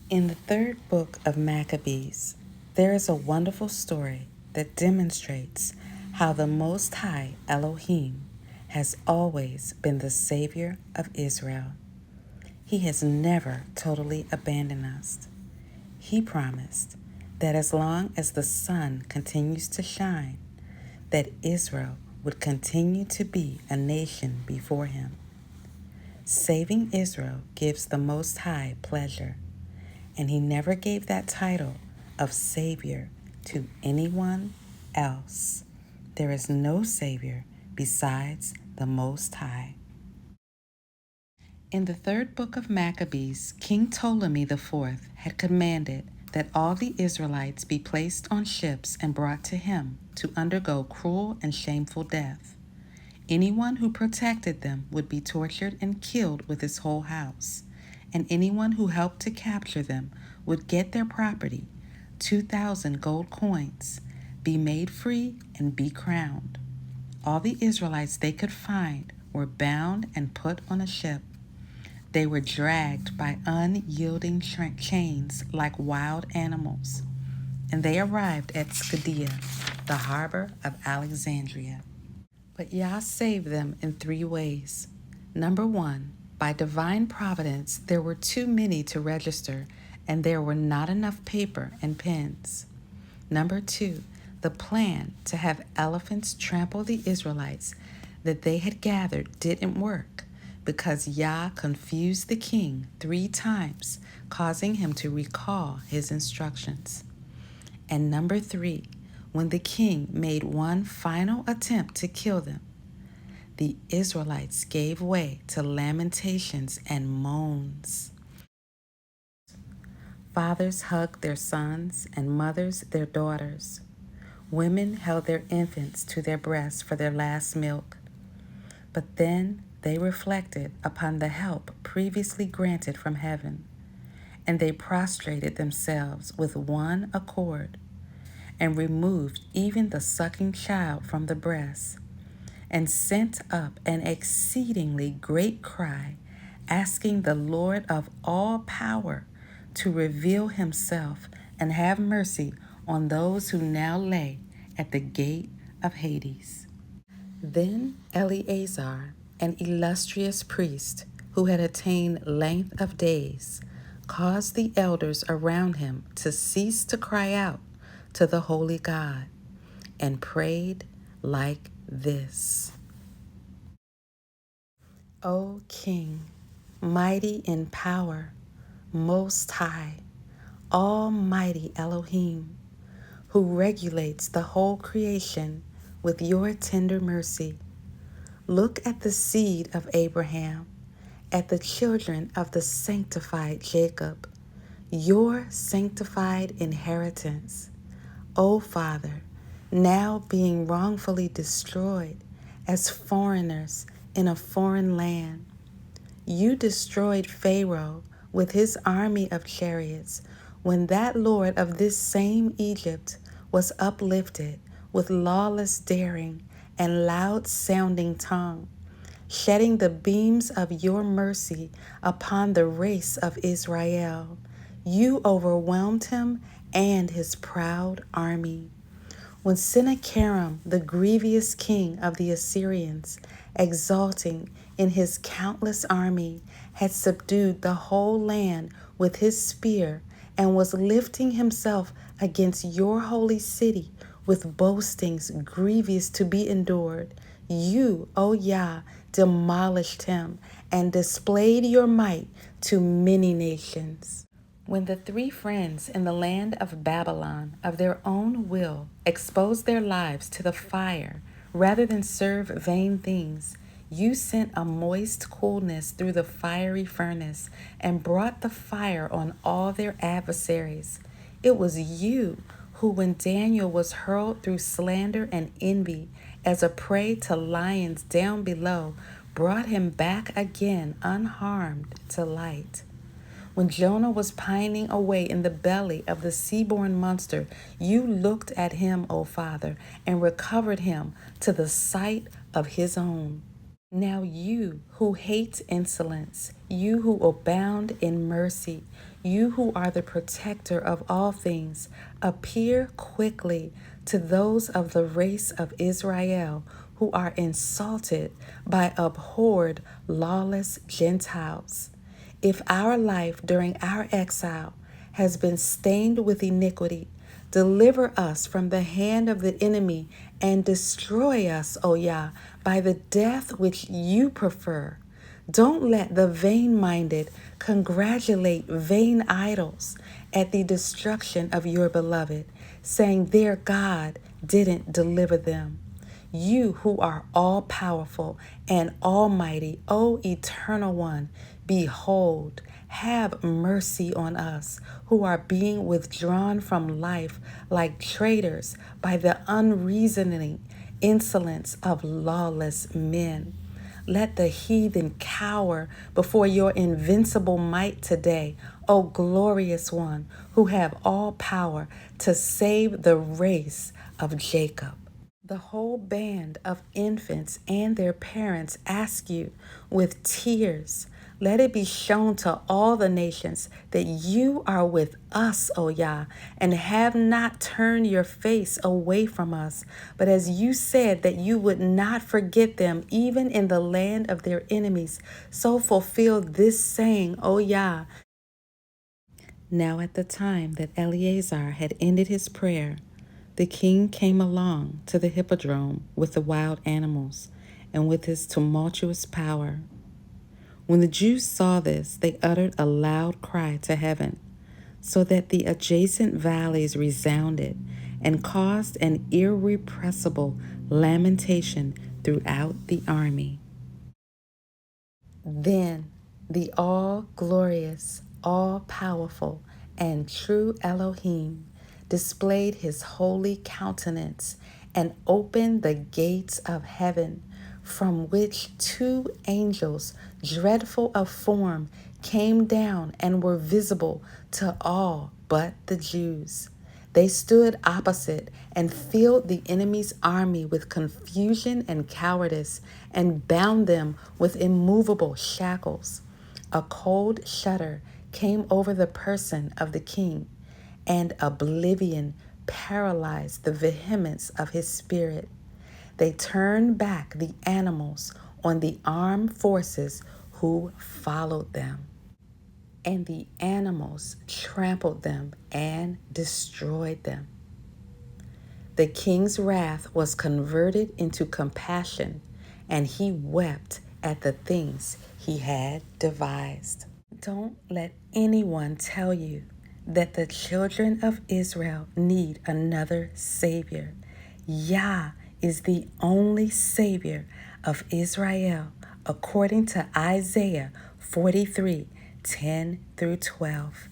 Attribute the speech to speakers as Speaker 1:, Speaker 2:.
Speaker 1: In the third book of Maccabees, there is a wonderful story that demonstrates how the Most High Elohim has always been the Savior of Israel. He has never totally abandoned us. He promised that as long as the sun continues to shine, that Israel would continue to be a nation before him. Saving Israel gives the Most High pleasure, and he never gave that title of Savior to anyone else. There is no Savior besides the Most High. In the third book of Maccabees, King Ptolemy IV had commanded that all the Israelites be placed on ships and brought to him to undergo cruel and shameful death. Anyone who protected them would be tortured and killed with his whole house, and anyone who helped to capture them would get their property, 2,000 gold coins, be made free, and be crowned. All the Israelites they could find were bound and put on a ship. They were dragged by unyielding chains like wild animals, and they arrived at Scadia, the harbor of Alexandria. But YAH saved them in 3 ways. Number 1, by divine providence, there were too many to register, and there were not enough paper and pens. Number 2, the plan to have elephants trample the Israelites that they had gathered didn't work, because YAH confused the king 3 times, causing him to recall his instructions. And number 3, when the king made one final attempt to kill them, the Israelites gave way to lamentations and moans. Fathers hugged their sons and mothers their daughters. Women held their infants to their breasts for their last milk. But then they reflected upon the help previously granted from heaven, and they prostrated themselves with one accord, and removed even the sucking child from the breast, and sent up an exceedingly great cry, asking the Lord of all power to reveal himself and have mercy on those who now lay at the gate of Hades. Then Eleazar, an illustrious priest who had attained length of days, caused the elders around him to cease to cry out to the holy God, and prayed like this: O King, mighty in power, most high, almighty Elohim, who regulates the whole creation with your tender mercy, look at the seed of Abraham, at the children of the sanctified Jacob, your sanctified inheritance. O Father, now being wrongfully destroyed as foreigners in a foreign land, you destroyed Pharaoh with his army of chariots when that lord of this same Egypt was uplifted with lawless daring and loud-sounding tongue, shedding the beams of your mercy upon the race of Israel. You overwhelmed him and his proud army. When Sennacherib, the grievous king of the Assyrians, exulting in his countless army, had subdued the whole land with his spear, and was lifting himself against your holy city with boastings grievous to be endured, you, O YAH, demolished him and displayed your might to many nations. When the 3 friends in the land of Babylon, of their own will, exposed their lives to the fire rather than serve vain things, you sent a moist coolness through the fiery furnace and brought the fire on all their adversaries. It was you who, when Daniel was hurled through slander and envy as a prey to lions down below, brought him back again unharmed to light. When Jonah was pining away in the belly of the sea-born monster, you looked at him, O Father, and recovered him to the sight of his own. Now you who hate insolence, you who abound in mercy, you who are the protector of all things, appear quickly to those of the race of Israel who are insulted by abhorred, lawless Gentiles. If our life during our exile has been stained with iniquity, deliver us from the hand of the enemy and destroy us, O Yah, by the death which you prefer. Don't let the vain minded congratulate vain idols at the destruction of your beloved, saying their God didn't deliver them. You who are all powerful and almighty, O eternal one, behold, have mercy on us who are being withdrawn from life like traitors by the unreasoning insolence of lawless men. Let the heathen cower before your invincible might today, O glorious one, who have all power to save the race of Jacob. The whole band of infants and their parents ask you with tears, let it be shown to all the nations that you are with us, O Yah, and have not turned your face away from us, but as you said that you would not forget them even in the land of their enemies, so fulfill this saying, O Yah. Now at the time that Eleazar had ended his prayer, the king came along to the hippodrome with the wild animals and with his tumultuous power. When the Jews saw this, they uttered a loud cry to heaven, so that the adjacent valleys resounded and caused an irrepressible lamentation throughout the army. Then the all glorious, all powerful, and true Elohim displayed his holy countenance and opened the gates of heaven, from which two angels, dreadful of form, came down and were visible to all but the Jews. They stood opposite and filled the enemy's army with confusion and cowardice and bound them with immovable shackles. A cold shudder came over the person of the king, and oblivion paralyzed the vehemence of his spirit. They turned back the animals on the armed forces who followed them, and the animals trampled them and destroyed them. The king's wrath was converted into compassion, and he wept at the things he had devised. Don't let anyone tell you that the children of Israel need another Savior. Yah is the only Savior of Israel, according to Isaiah 43:10 through 12.